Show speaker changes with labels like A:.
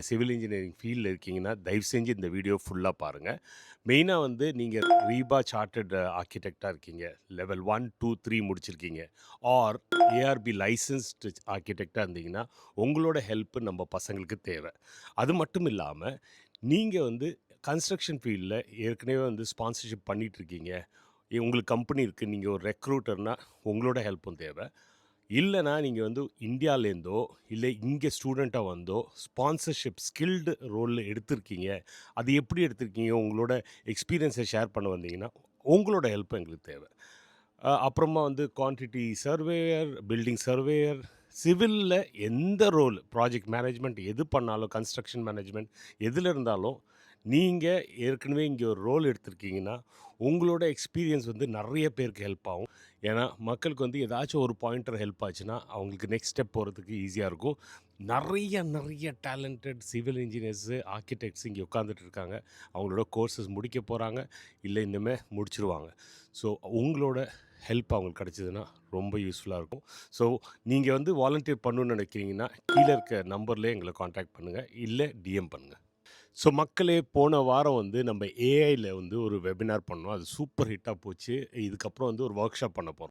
A: Civil engineering ஃபீல்டில் இருக்கீங்கன்னா, தயவு செஞ்சு இந்த வீடியோ ஃபுல்லா பாருங்க. மெயினா வந்து நீங்க ரீபா சார்ட்டர்ட் ஆர்க்கிடெக்ட்டா இருக்கீங்க. லெவல் 1, 2, 3 முடிச்சிருக்கீங்க. ஆர் ஏஆர்பி லைசென்ஸ்டு ஆர்க்கிடெக்ட்டா இருந்தீங்கன்னா, உங்களோட ஹெல்ப் நம்ம பசங்களுக்கு தேவை. அது மட்டும் இல்லாம, நீங்க வந்து கன்ஸ்ட்ரக்ஷன் ஃபீல்ட்ல ஏற்கனவே வந்து ஸ்பான்சர்ஷிப் பண்ணிட்டு இருக்கீங்க. உங்களுக்கு கம்பெனி இருக்கு. நீங்க ஒரு ரெக்ரூட்டர்னா உங்களோட ஹெல்ப்பும் தேவை. இல்லன்னா, நீங்க வந்து இந்தியாலேருந்தோ, இல்ல இங்க ஸ்டூடெண்ட்டா வந்தோ, ஸ்பான்சர்ஷிப் ஸ்கில்டு ரோல்ல எடுத்திருக்கீங்க. அது எப்படி எடுத்திருக்கீங்க? உங்களோட எக்ஸ்பீரியன்ஸ ஷேர் பண்ண வந்தீங்கன்னா, உங்களோட ஹெல்ப் எங்களுக்கு தேவை. அப்புறமா வந்து குவான்டிட்டி சர்வேயர், பில்டிங் சர்வேயர், சிவில்ல எந்த ரோல், ப்ராஜெக்ட் மேனேஜ்மெண்ட் எது பண்ணாலும், கன்ஸ்ட்ரக்ஷன் மேனேஜ்மெண்ட் எதுல இருந்தாலும், நீங்க ஏற்கனவே இங்க ஒரு ரோல் எடுத்திருக்கீங்கன்னா, உங்களோட எக்ஸ்பீரியன்ஸ் வந்து நெறைய பேருக்கு ஹெல்ப் ஆகும். ஏன்னா, மக்களுக்கு வந்து ஏதாச்சும் ஒரு பாயிண்டர் ஹெல்ப் ஆச்சுன்னா, அவங்களுக்கு நெக்ஸ்ட் ஸ்டெப் போறதுக்கு ஈஸியா இருக்கும். நெறைய டேலண்டட் சிவில் இன்ஜினியர்ஸு, ஆர்க்கிடெக்ட்ஸ் இங்க உட்காந்துட்டு இருக்காங்க. அவங்களோட கோர்சஸ் முடிக்க போறாங்க. இல்ல இனிமே முடிச்சுருவாங்க. ஸோ, உங்களோட ஹெல்ப் அவங்களுக்கு கிடைச்சதுன்னா ரொம்ப யூஸ்ஃபுல்லா இருக்கும். ஸோ, நீங்க வந்து வாலண்டியர் பண்ணணும்னு நினைக்கிறீங்கன்னா, கீழ இருக்க நம்பர்லயே எங்கள கான்டாக்ட் பண்ணுங்க. இல்ல டிஎம் பண்ணுங்க. ஸோ மக்களே, போன வாரம் வந்து நம்ம ஏஐல வந்து ஒரு வெபினார் பண்ணோம். அது சூப்பர் ஹிட்டா போச்சு. இதுக்கப்புறம் வந்து ஒரு வொர்க் ஷாப் பண்ண போறோம்.